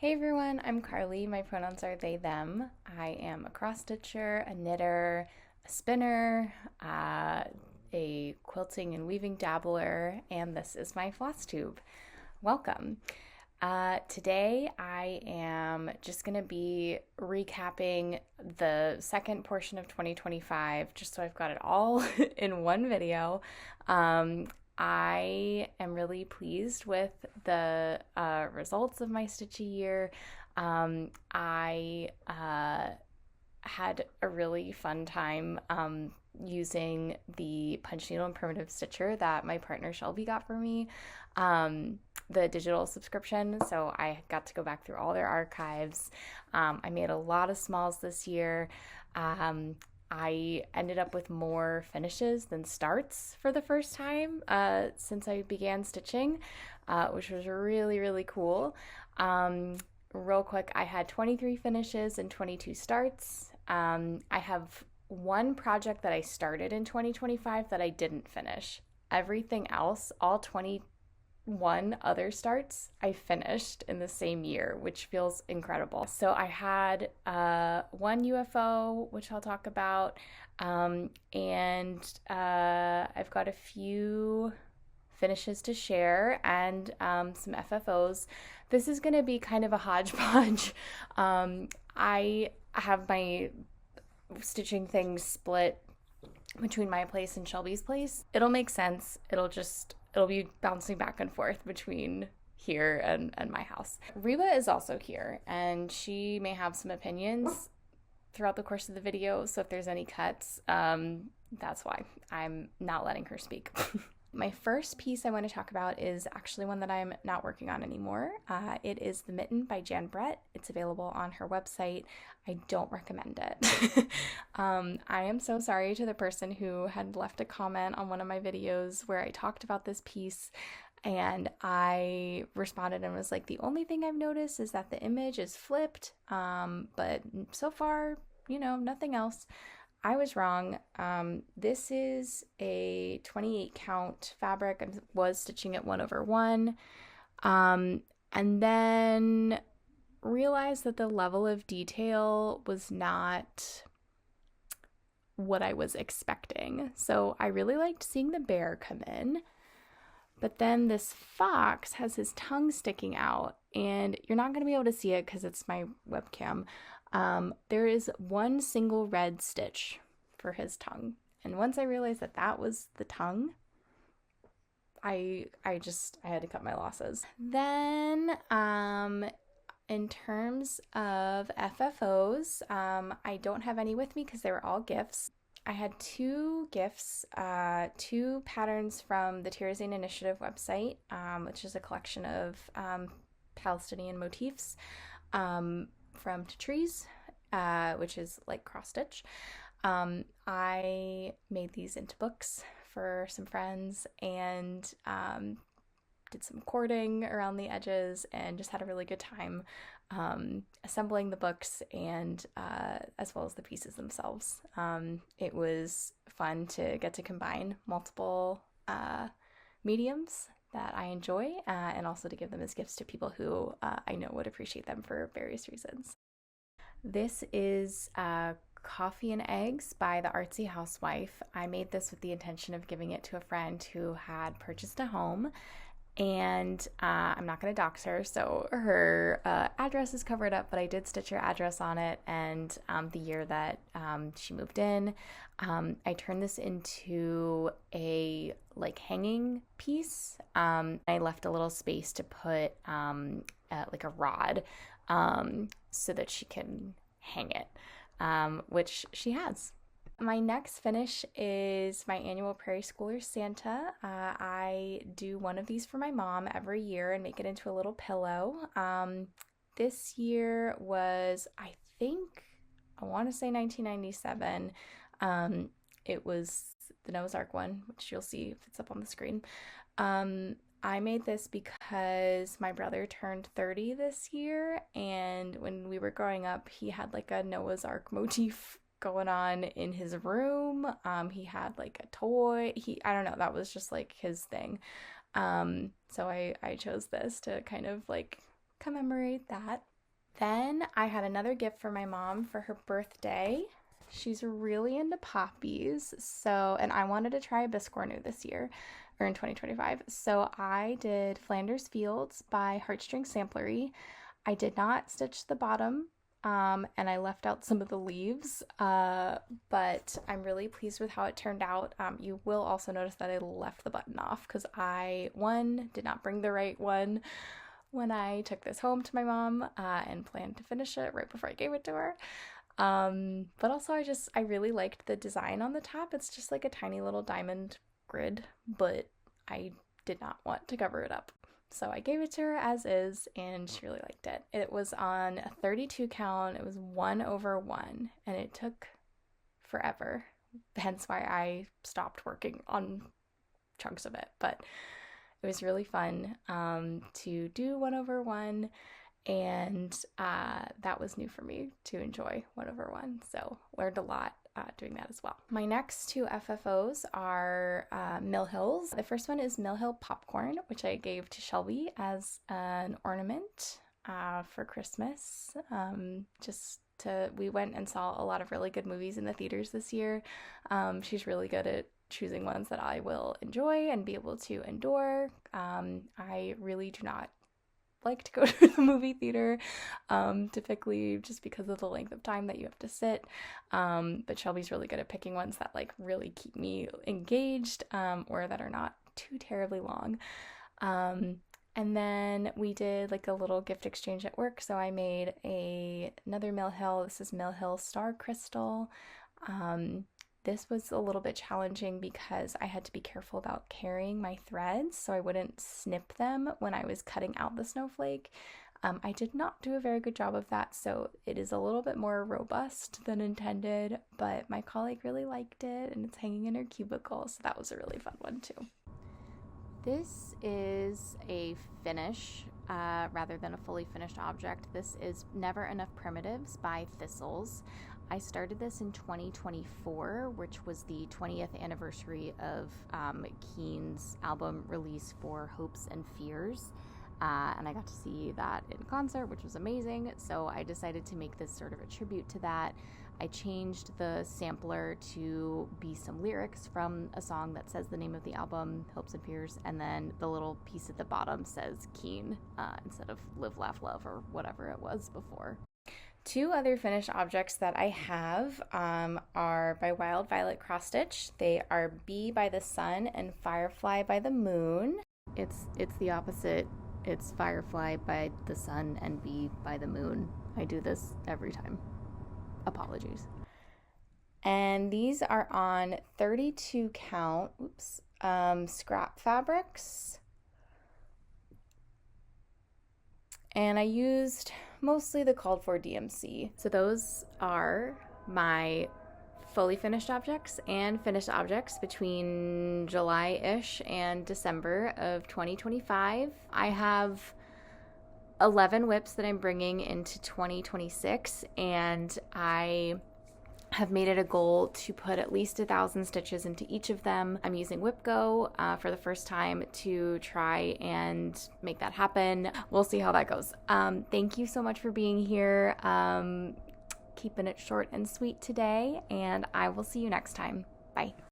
Hey everyone, I'm Carly. My pronouns are they, them. I am a cross stitcher, a knitter, a spinner, a quilting and weaving dabbler, and this is my FlossTube. Welcome. Today I am just going to be recapping the second portion of 2025, just so I've got it all in one video. I am really pleased with the results of my stitchy year. I had a really fun time using the punch needle and primitive stitcher that my partner Shelby got for me, the digital subscription. So I got to go back through all their archives. I made a lot of smalls this year. I ended up with more finishes than starts for the first time since I began stitching, which was really, really cool. Real quick, I had 23 finishes and 22 starts. I have one project that I started in 2025 that I didn't finish. Everything else, all 21 other starts, I finished in the same year, which feels incredible. So I had one UFO, which I'll talk about, and I've got a few finishes to share and some FFOs. This is going to be kind of a hodgepodge. I have my stitching things split between my place and Shelby's place. It'll make sense. It'll be bouncing back and forth between here and my house. Reba is also here, and she may have some opinions throughout the course of the video, so if there's any cuts, that's why I'm not letting her speak. My first piece I want to talk about is actually one that I'm not working on anymore. It is The Mitten by Jan Brett. It's available on her website. I don't recommend it. I am so sorry to the person who had left a comment on one of my videos where I talked about this piece, and I responded and was like, the only thing I've noticed is that the image is flipped, but so far, nothing else. I was wrong. This is a 28 count fabric. I was stitching it 1/1, and then realized that the level of detail was not what I was expecting. So I really liked seeing the bear come in, but then this fox has his tongue sticking out, and you're not going to be able to see it because it's my webcam. There is one single red stitch for his tongue. And once I realized that that was the tongue, I had to cut my losses. Then, in terms of FFOs, I don't have any with me because they were all gifts. I had two gifts, two patterns from the Tirzane Initiative website, which is a collection of Palestinian motifs, from Trees, which is like cross stitch. I made these into books for some friends and did some cording around the edges and just had a really good time assembling the books and as well as the pieces themselves. It was fun to get to combine multiple mediums that I enjoy, and also to give them as gifts to people who I know would appreciate them for various reasons. This is Coffee and Eggs by the Artsy Housewife. I made this with the intention of giving it to a friend who had purchased a home, and I'm not going to dox her, so her address is covered up, but I did stitch her address on it and the year that she moved in. I turned this into a hanging piece. I left a little space to put like a rod so that she can hang it, which she has. My next finish is my annual Prairie Schooler Santa. I do one of these for my mom every year and make it into a little pillow. This year was, I want to say 1997. It was the Noah's Ark one, which you'll see if it's up on the screen. I made this because my brother turned 30 this year, and when we were growing up, he had like a Noah's Ark motif going on in his room. He had like a toy. I don't know, that was just like his thing. So I chose this to kind of like commemorate that. Then I had another gift for my mom for her birthday. She's really into poppies, and I wanted to try a Biscornu this year, or in 2025. So I did Flanders Fields by Heartstring Samplery. I did not stitch the bottom, and I left out some of the leaves, but I'm really pleased with how it turned out. You will also notice that I left the button off because one, did not bring the right one when I took this home to my mom, and planned to finish it right before I gave it to her. But also I really liked the design on the top. It's just like a tiny little diamond grid, but I did not want to cover it up. So I gave it to her as is, and she really liked it. It was on a 32 count. It was 1/1, and it took forever. Hence why I stopped working on chunks of it. But it was really fun to do 1/1, and that was new for me to enjoy 1/1. So learned a lot doing that as well. My next two FFOs are Mill Hills. The first one is Mill Hill Popcorn, which I gave to Shelby as an ornament for Christmas. We went and saw a lot of really good movies in the theaters this year. She's really good at choosing ones that I will enjoy and be able to endure. I really do not like to go to the movie theater, typically just because of the length of time that you have to sit. But Shelby's really good at picking ones that like really keep me engaged, or that are not too terribly long. And then we did like a little gift exchange at work. So I made another Mill Hill. This is Mill Hill Star Crystal. This was a little bit challenging because I had to be careful about carrying my threads so I wouldn't snip them when I was cutting out the snowflake. I did not do a very good job of that, so it is a little bit more robust than intended, but my colleague really liked it, and it's hanging in her cubicle, so that was a really fun one too. This is a finish rather than a fully finished object. This is Never Enough Primitives by Thistles. I started this in 2024, which was the 20th anniversary of Keen's album release for Hopes and Fears, and I got to see that in concert, which was amazing, so I decided to make this sort of a tribute to that. I changed the sampler to be some lyrics from a song that says the name of the album, Hopes and Fears, and then the little piece at the bottom says Keen instead of Live, Laugh, Love, or whatever it was before. Two other finished objects that I have are by Wild Violet Cross Stitch. They are Bee by the Sun and Firefly by the Moon. It's the opposite. It's Firefly by the Sun and Bee by the Moon. I do this every time. Apologies. And these are on 32 count, scrap fabrics. And I used mostly the called for DMC. So those are my fully finished objects and finished objects between July-ish and December of 2025. I have 11 whips that I'm bringing into 2026, and I have made it a goal to put at least 1,000 stitches into each of them. I'm using WhipGo for the first time to try and make that happen. We'll see how that goes. Thank you so much for being here. Keeping it short and sweet today, and I will see you next time. Bye.